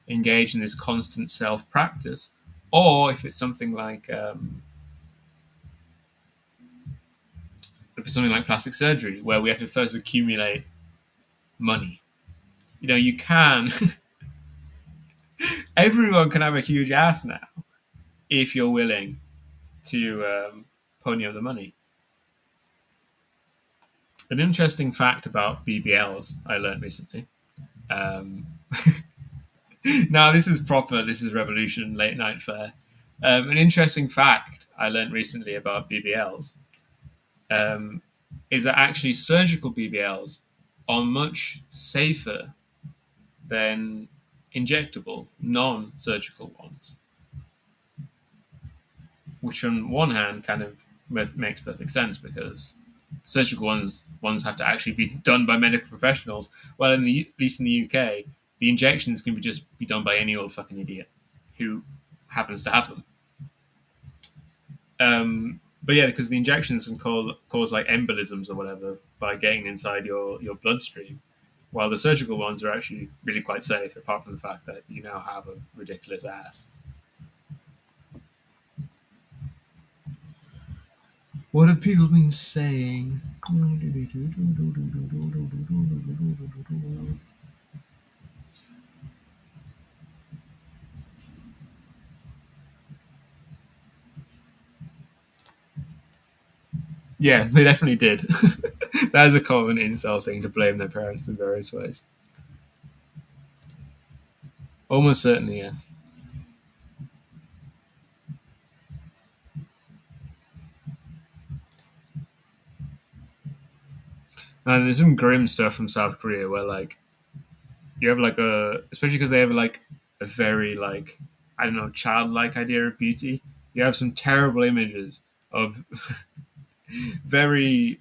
Speaker 1: engage in this constant self practice, or if it's something like plastic surgery, where we have to first accumulate money. You can. Everyone can have a huge ass now if you're willing to pony up the money. An interesting fact about BBLs I learned recently. Um, now this is proper. This is revolution late night fare. An interesting fact I learned recently about BBLs is that actually surgical BBLs are much safer than injectable, non-surgical ones. Which on one hand kind of makes perfect sense because surgical ones have to actually be done by medical professionals. Well, at least in the UK, the injections can just be done by any old fucking idiot who happens to have them. But yeah, because the injections can cause like embolisms or whatever by getting inside your bloodstream, while the surgical ones are actually really quite safe, apart from the fact that you now have a ridiculous ass. What have people been saying? Yeah, they definitely did. That is a common incel thing to blame their parents in various ways. Almost certainly, yes. And there's some grim stuff from South Korea where, like, you have like especially because they have like a very like I don't know childlike idea of beauty. You have some terrible images of very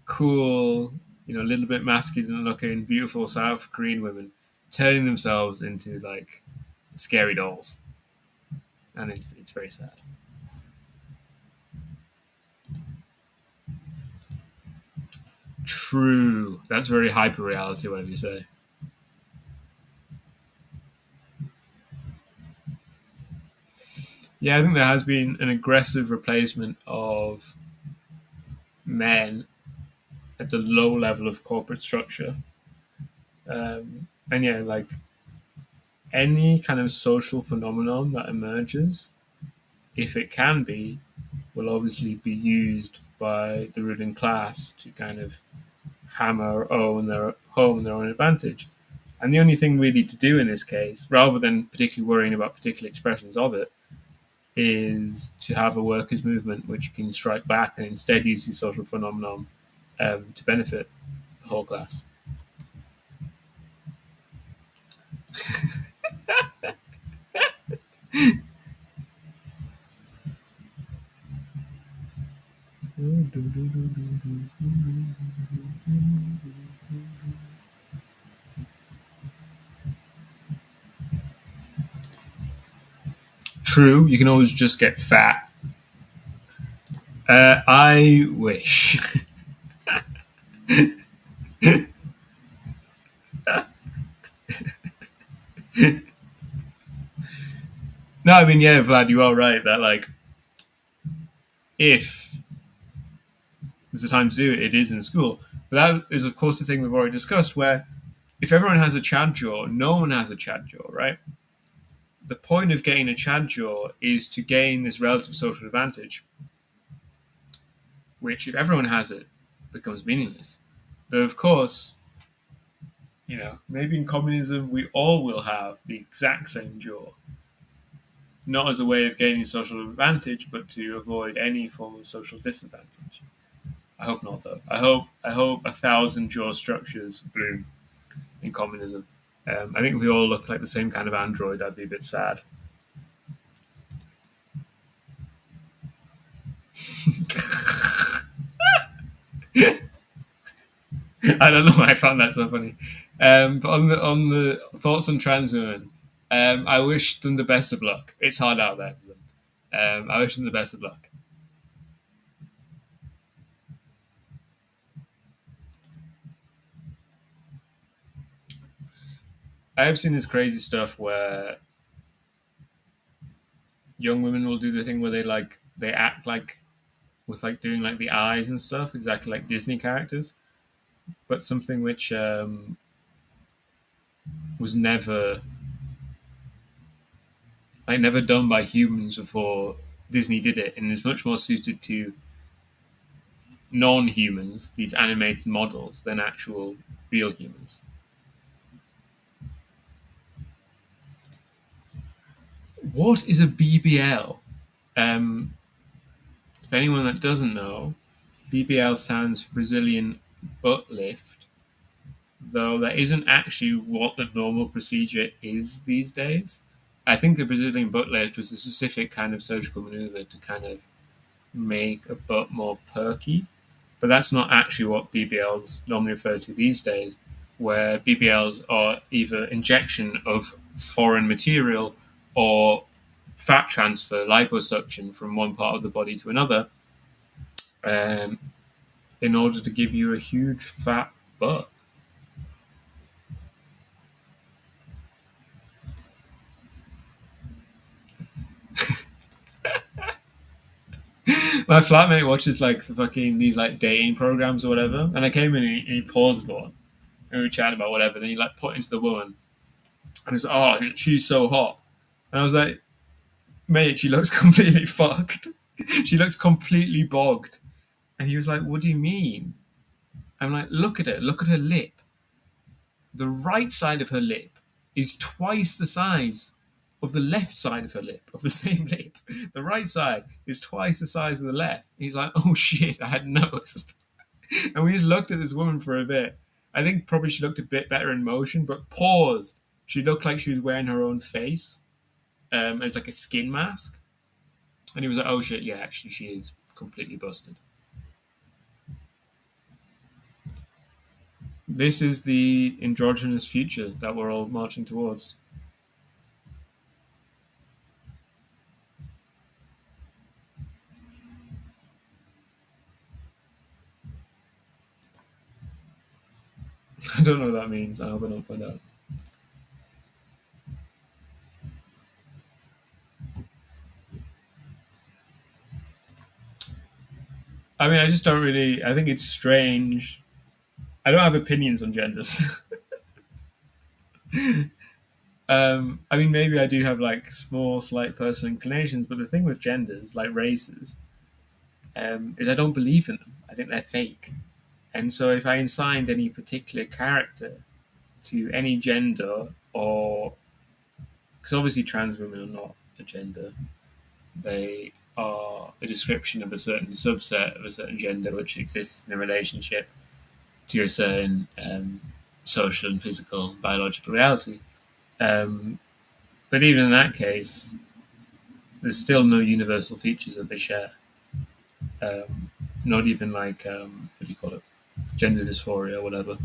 Speaker 1: cool, a little bit masculine looking, beautiful South Korean women turning themselves into like scary dolls, and it's very sad. True, that's very hyper reality. Whatever you say. Yeah, I think there has been an aggressive replacement of men at the low level of corporate structure And yeah, like any kind of social phenomenon that emerges, if it can be, will obviously be used by the ruling class to kind of hammer home their own advantage. And the only thing really to do in this case, rather than particularly worrying about particular expressions of it, is to have a workers' movement which can strike back and instead use the social phenomenon to benefit the whole class. True, you can always just get fat. I wish. No, I mean, yeah, Vlad, you are right that, like, if there's a time to do it, it is in school. But that is, of course, the thing we've already discussed, where if everyone has a Chad jaw, no one has a Chad jaw, right? The point of getting a Chad jaw is to gain this relative social advantage, which, if everyone has it, becomes meaningless. Though, of course, maybe in communism we all will have the exact same jaw, not as a way of gaining social advantage, but to avoid any form of social disadvantage. I hope not, though. I hope 1,000 jaw structures bloom in communism. I think if we all look like the same kind of android, I'd be a bit sad. I don't know why I found that so funny. But on the thoughts on trans women, I wish them the best of luck. It's hard out there for them. I wish them the best of luck. I have seen this crazy stuff where young women will do the thing where they act like with like doing like the eyes and stuff, exactly like Disney characters, but something which was never done by humans before Disney did it, and is much more suited to non-humans, these animated models, than actual real humans. What is a BBL? Um, if anyone that doesn't know, BBL stands for Brazilian butt lift, though that isn't actually what the normal procedure is these days. I think the Brazilian butt lift was a specific kind of surgical maneuver to kind of make a butt more perky, but that's not actually what BBLs normally refer to these days, where BBLs are either injection of foreign material or fat transfer, liposuction from one part of the body to another, um, in order to give you a huge fat butt. My flatmate watches like the fucking these like dating programs or whatever, and I came in and he paused one, and we were chatting about whatever. Then he like put into the woman, and he's like, "Oh, she's so hot," and I was like, "Mate, she looks completely fucked. She looks completely bogged." And he was like, "What do you mean?" I'm like, "Look at her. Look at her lip. The right side of her lip is twice the size of the left side of her lip, of the same lip. The right side is twice the size of the left." He's like, "Oh shit, I hadn't noticed." And we just looked at this woman for a bit. I think probably she looked a bit better in motion, but paused. She looked like she was wearing her own face as like a skin mask. And he was like, "Oh shit, yeah, actually, she is completely busted." This is the androgynous future that we're all marching towards. I don't know what that means. I hope I don't find out. I mean, I just don't really. I think it's strange. I don't have opinions on genders. I mean, maybe I do have like small, slight personal inclinations, but the thing with genders, like races, is I don't believe in them. I think they're fake. And so if I assigned any particular character to any gender, or because obviously trans women are not a gender, they are a description of a certain subset of a certain gender which exists in a relationship to a certain social and physical biological reality. Um, but even in that case, there's still no universal features that they share. Um, Not even like what do you call it, gender dysphoria or whatever.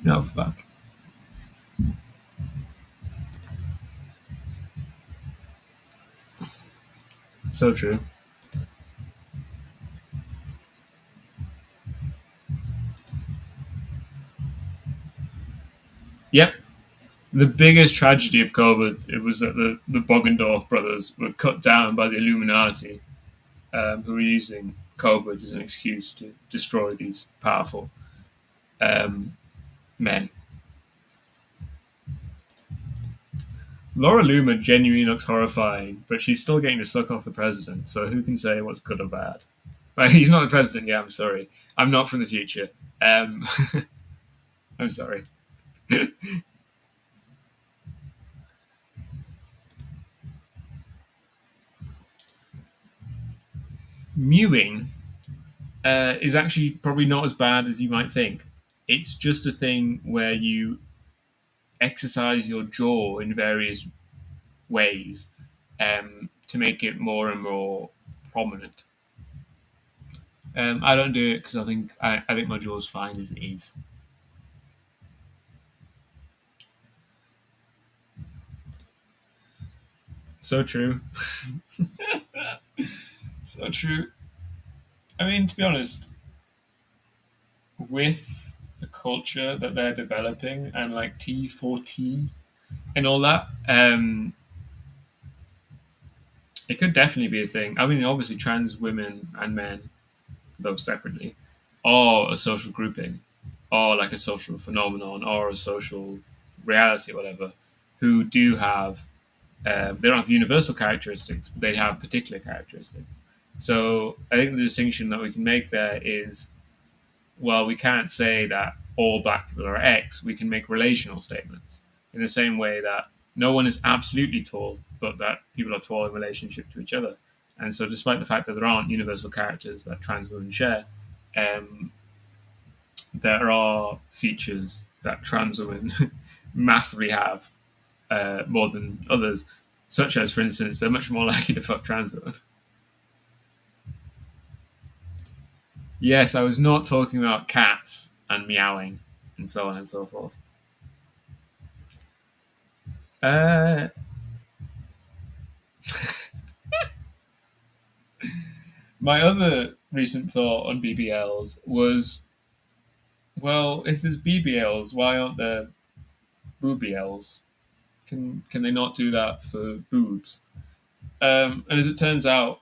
Speaker 1: No fuck. So true. Yep. The biggest tragedy of COVID it was that the Boggendorf brothers were cut down by the Illuminati, who were using COVID as an excuse to destroy these powerful um, men. Laura Loomer genuinely looks horrifying, but she's still getting to suck off the president, so who can say what's good or bad? Right, he's not the president, yeah, I'm sorry. I'm not from the future. Um, I'm sorry. Mewing is actually probably not as bad as you might think. It's just a thing where you exercise your jaw in various ways to make it more and more prominent. I don't do it because I think my jaw's fine as it is. So true. So true. I mean, to be honest, with the culture that they're developing and like T4T and all that, it could definitely be a thing. I mean, obviously, trans women and men, though separately, are a social grouping, or like a social phenomenon, or a social reality, or whatever, who do have they don't have universal characteristics, but they have particular characteristics. So I think the distinction that we can make there is, well, we can't say that all black people are X. We can make relational statements in the same way that no one is absolutely tall, but that people are tall in relationship to each other. And so, despite the fact that there aren't universal characters that trans women share, um, there are features that trans women massively have more than others, such as, for instance, they're much more likely to fuck trans women. Yes, I was not talking about cats and meowing and so on and so forth. Uh, my other recent thought on BBLs was, well, if there's BBLs, why aren't there BBLs? Can they not do that for boobs? And as it turns out,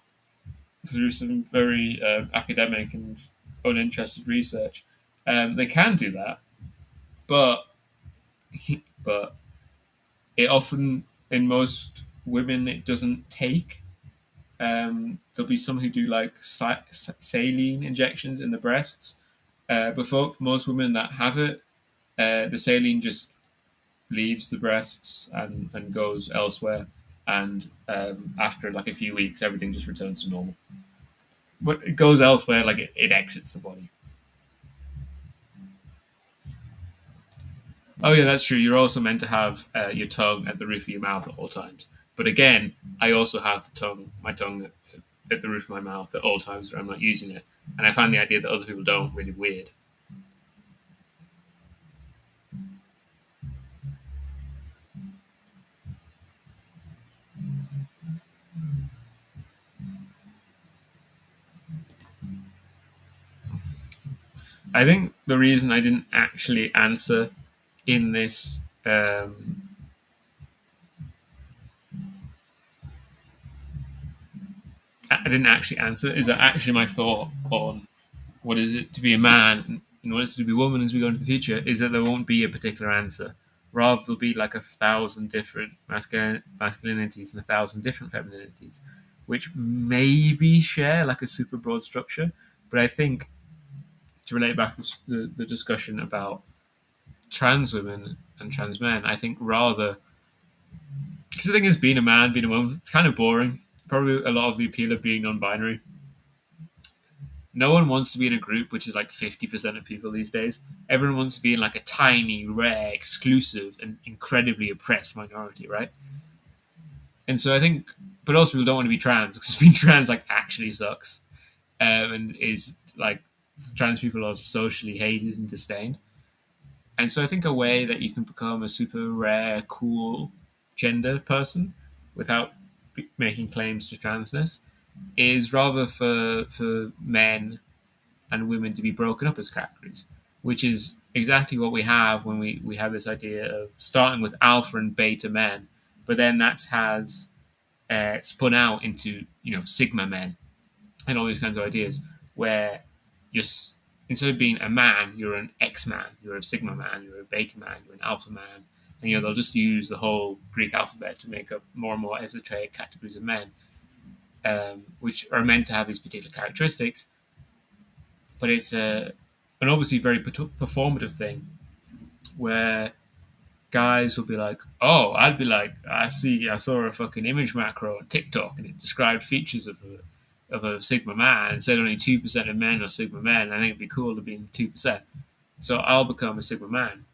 Speaker 1: through some very academic and uninterested research, they can do that, but but it often in most women it doesn't take. There'll be some who do like saline injections in the breasts, but for most women that have it, the saline just leaves the breasts and goes elsewhere, and after like a few weeks, everything just returns to normal. But it goes elsewhere, like it exits the body. Oh yeah, that's true. You're also meant to have your tongue at the roof of your mouth at all times. But again, I also have my tongue at the roof of my mouth at all times where I'm not using it, and I find the idea that other people don't really weird. I think the reason I didn't actually answer in this I didn't actually answer is that actually my thought on what is it to be a man and what is it to be a woman as we go into the future is that there won't be a particular answer. Rather, there'll be like 1,000 different masculinities and 1,000 different femininities, which maybe share like a super broad structure. But I think to relate back to the discussion about trans women and trans men, I think rather because the thing is, being a man, being a woman, it's kind of boring. Probably a lot of the appeal of being non-binary. No one wants to be in a group which is like 50% of people these days. Everyone wants to be in like a tiny, rare, exclusive, and incredibly oppressed minority, right? And so I think, but also people don't want to be trans because being trans like actually sucks, and is like trans people are socially hated and disdained. And so I think a way that you can become a super rare, cool gender person without making claims to transness is rather for men and women to be broken up as categories, which is exactly what we have when we have this idea of starting with alpha and beta men, but then that has spun out into sigma men and all these kinds of ideas where you're instead of being a man, you're an X man, you're a sigma man, you're a beta man, you're an alpha man, and they'll just use the whole Greek alphabet to make up more and more esoteric categories of men, which are meant to have these particular characteristics. But it's an obviously very performative thing where guys will be like, "Oh, I'd be like, I saw a fucking image macro on TikTok and it described features of a sigma man and said only 2% of men are sigma men. I think it'd be cool to be 2%, so I'll become a sigma man."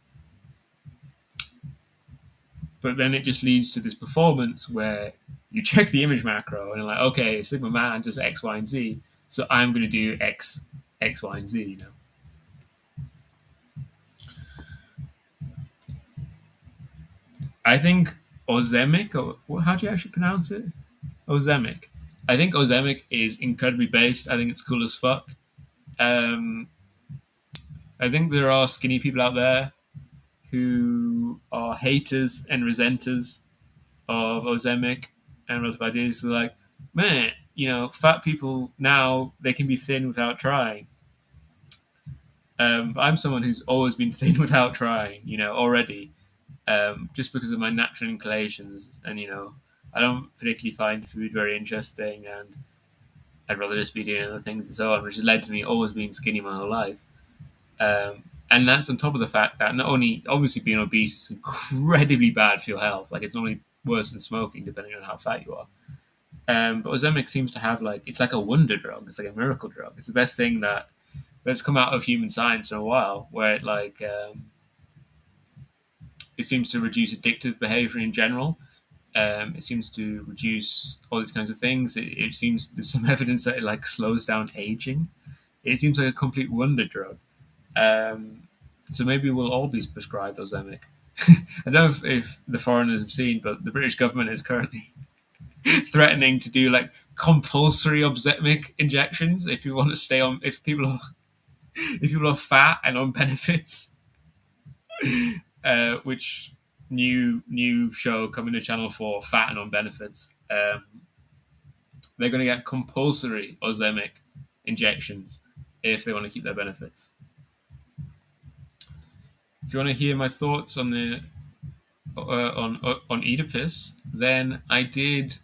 Speaker 1: But then it just leads to this performance where you check the image macro and you're like, "Okay, sigma man does X, Y, and Z, so I'm going to do X, Y, and Z." I think Ozemic, or how do you actually pronounce it? Ozemic. I think Ozemic is incredibly based. I think it's cool as fuck. Um, I think there are skinny people out there who are haters and resenters of Ozemic and relative ideas. So like, man, fat people now they can be thin without trying. But I'm someone who's always been thin without trying. Already, just because of my natural inclinations, and I don't particularly find food very interesting, and I'd rather just be doing other things and so on, which has led to me always being skinny my whole life. And that's on top of the fact that not only obviously being obese is incredibly bad for your health, like it's normally worse than smoking depending on how fat you are. But Ozempic seems to have it's like a wonder drug. It's like a miracle drug. It's the best thing that's come out of human science in a while, where it seems to reduce addictive behavior in general. It seems to reduce all these kinds of things. It seems there's some evidence that it slows down aging. It seems like a complete wonder drug. Um, so maybe we'll all be prescribed Ozempic. I don't know if the foreigners have seen, but the British government is currently threatening to do compulsory Ozempic injections if you want to stay on. If people are fat and on benefits, which new show coming to Channel 4, Fat and on Benefits. They're going to get compulsory Ozempic injections if they want to keep their benefits. If you want to hear my thoughts on the on Oedipus, then I did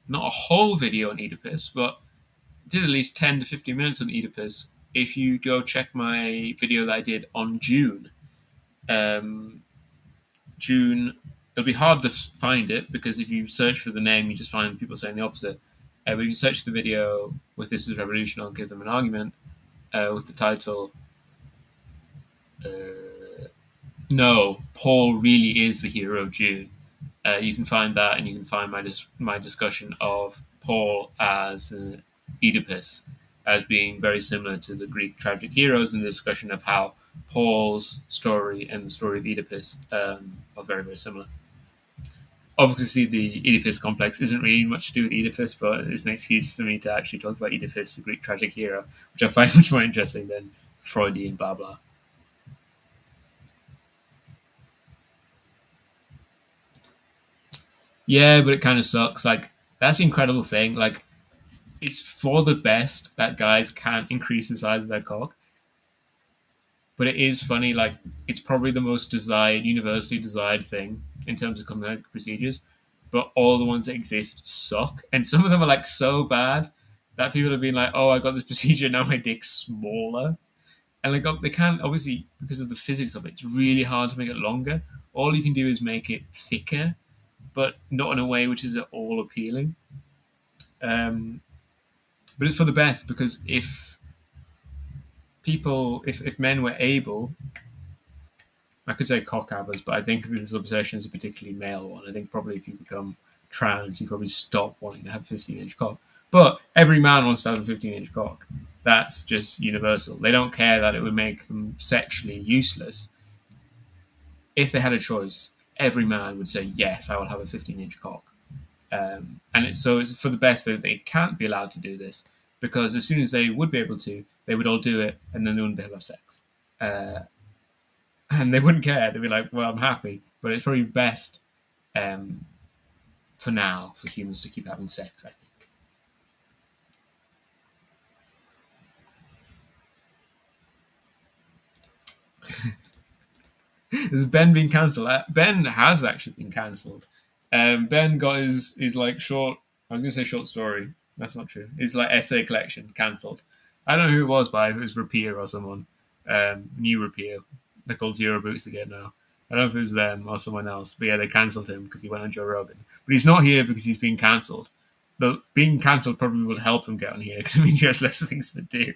Speaker 1: not a whole video on Oedipus, but did at least 10 to 15 minutes on Oedipus. If you go check my video that I did on June, June, it'll be hard to find it because if you search for the name, you just find people saying the opposite. But if you search for the video with "This is Revolution," I'll give them an argument with the title. No, Paul really is the hero of June. You can find that, and you can find my discussion of Paul as Oedipus as being very similar to the Greek tragic heroes, and the discussion of how Paul's story and the story of Oedipus are very, very similar. Obviously, the Oedipus complex isn't really much to do with Oedipus, but it's an excuse for me to actually talk about Oedipus, the Greek tragic hero, which I find much more interesting than Freudian blah blah. Yeah, but it kind of sucks. That's the incredible thing. it's for the best that guys can't increase the size of their cock. But it is funny, like it's probably the most desired, universally desired thing in terms of cosmetic procedures. But all the ones that exist suck, and some of them are like so bad that people have been like, "Oh, I got this procedure now, my dick's smaller," and like they can't obviously because of the physics of it. It's really hard to make it longer. All you can do is make it thicker, but not in a way which is at all appealing. Um, but it's for the best because if men were able, I could say cockhabbers, but I think this obsession is a particularly male one. I think probably if you become trans, you probably stop wanting to have a 15-inch cock. But every man wants to have a 15-inch cock. That's just universal. They don't care that it would make them sexually useless. If they had a choice, every man would say, yes, I will have a 15-inch cock. So it's for the best that they can't be allowed to do this because as soon as they would be able to, they would all do it and then they wouldn't be able to have sex. Uh, and they wouldn't care. They'd be like, well, I'm happy. But it's probably best um, for now for humans to keep having sex, I think. Has Ben been cancelled? Ben has actually been cancelled. Ben got his like short. I was going to say short story. That's not true. His like essay collection cancelled. I don't know who it was, but it was Rapier or someone. New Rapier. They're called Zero Boots again now. I don't know if it was them or someone else, but yeah, they cancelled him because he went on Joe Rogan. But he's not here because he's been cancelled. The being cancelled probably will help him get on here because it means he has less things to do.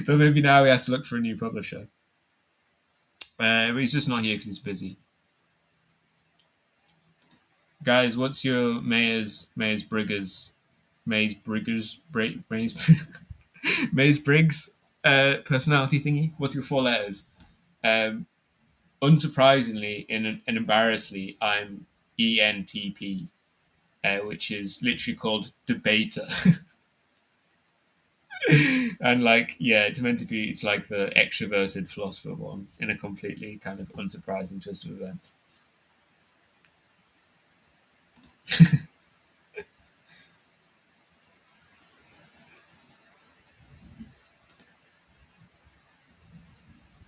Speaker 1: So maybe now he has to look for a new publisher. But he's just not here because he's busy. Guys, what's your Mays Briggers Mays Briggs personality thingy? What's your 4 letters? Um, Unsurprisingly and embarrassingly, I'm ENTP, which is literally called debater. And like, yeah, it's meant to be. It's like the extroverted philosopher one in a completely kind of unsurprising twist of events.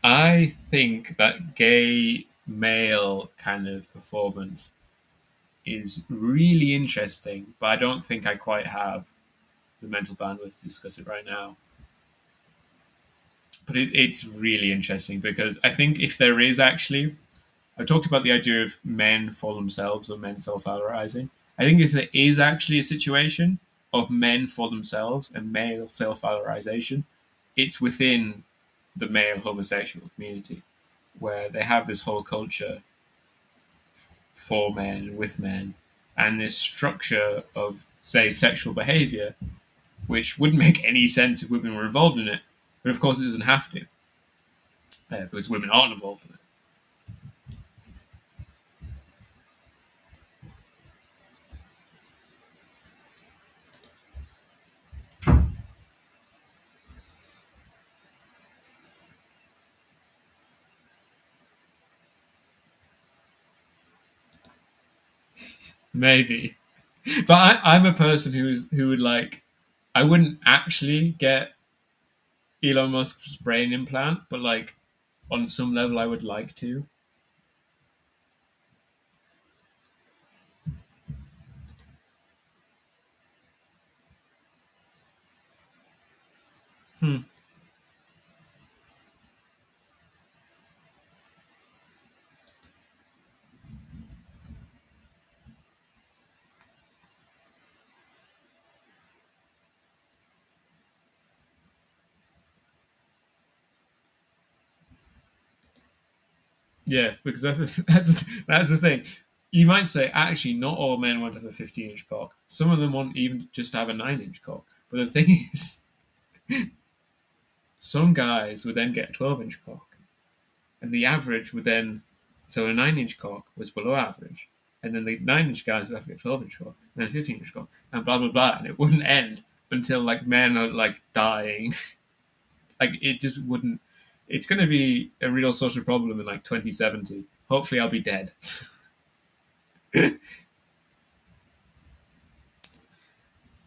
Speaker 1: I think that gay male kind of performance is really interesting, but I don't think I quite have the mental bandwidth to discuss it right now. But it's really interesting because I think if there is actually, I talked about the idea of men for themselves or men self-valorizing. I think if there is actually a situation of men for themselves and male self-valorization, it's within the male homosexual community where they have this whole culture for men and with men and this structure of, say, sexual behavior, which wouldn't make any sense if women were involved in it. But of course, it doesn't have to because women aren't involved in it. Maybe. But I'm a person who would like, I wouldn't actually get Elon Musk's brain implant, but like on some level, I would like to. Hmm. Yeah, because that's the thing. You might say actually, not all men want to have a 15-inch cock. Some of them want even just to have a 9-inch cock. But the thing is, some guys would then get a 12-inch cock, and the average would then, so a 9-inch cock was below average, and then the 9-inch guys would have to get a 12-inch cock, and then a 15-inch cock, and blah blah blah, and it wouldn't end until like men are like dying. Like it just wouldn't. It's going to be a real social problem in like 2070. Hopefully, I'll be dead.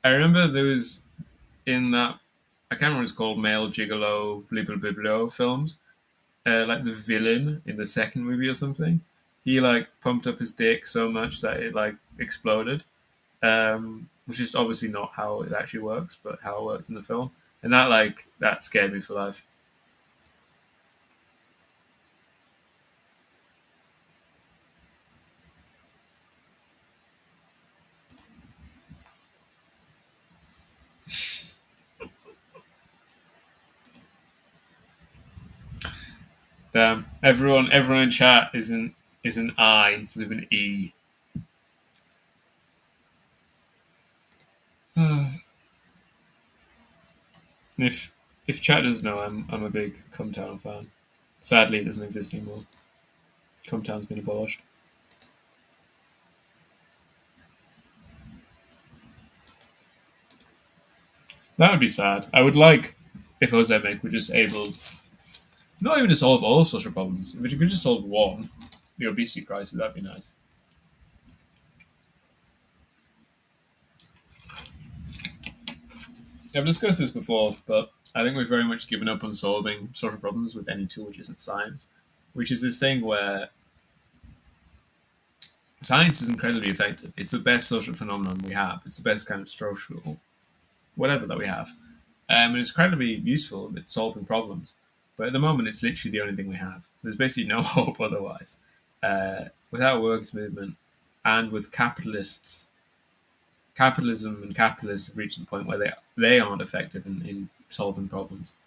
Speaker 1: I remember there was in that I can't remember what it's called, male gigolo, blibble blibble films. Like the villain in the second movie or something, he like pumped up his dick so much that it like exploded. Which is obviously not how it actually works, but how it worked in the film, and that scared me for life. Damn, everyone in chat is an I instead of an E. if if chat doesn't know, I'm a big Cumtown fan. Sadly, it doesn't exist anymore. Cumtown's been abolished. That would be sad. I would like if Ozemic were just able, not even to solve all social problems, if it could just solve one, the obesity crisis, that'd be nice. I've discussed this before, but I think we've very much given up on solving social problems with any tool which isn't science, which is this thing where science is incredibly effective. It's the best social phenomenon we have. It's the best kind of social whatever that we have. And it's incredibly useful at solving problems. But at the moment, it's literally the only thing we have. There's basically no hope otherwise. Without works movement and with capitalism and capitalists have reached the point where they aren't effective in solving problems.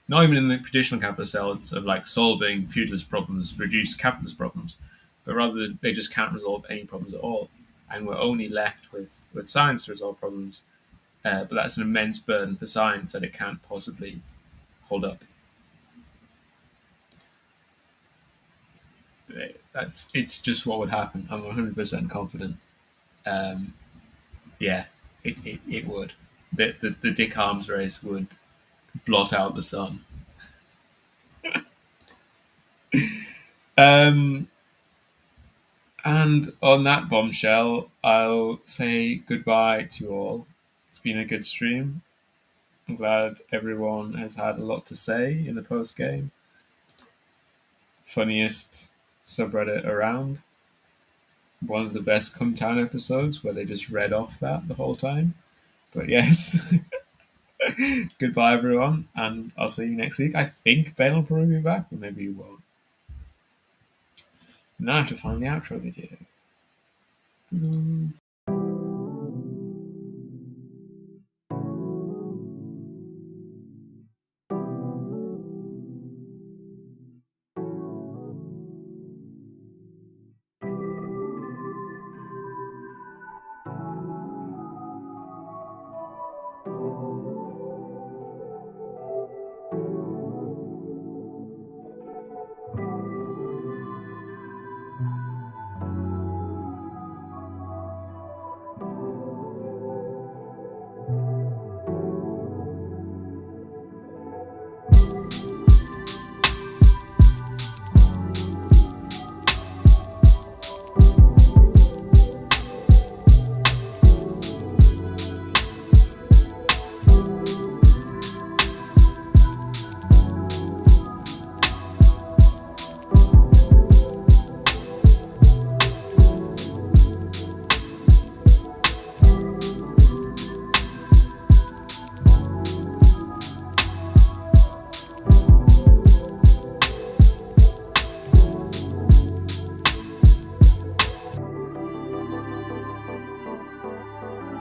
Speaker 1: Not even in the traditional capitalist sense of like solving feudalist problems, reduce capitalist problems, but rather they just can't resolve any problems at all. And we're only left with science to resolve problems. But that's an immense burden for science that it can't possibly hold up. It's just what would happen. I'm 100% confident. Um, yeah, it would. The Dick Arms race would blot out the sun. Um, and on that bombshell, I'll say goodbye to you all. It's been a good stream. I'm glad everyone has had a lot to say in the post game. Funniest subreddit around. One of the best Come Town episodes where they just read off that the whole time. But yes, goodbye everyone, and I'll see you next week. I think Ben will probably be back, but maybe he won't. Now to find the outro video.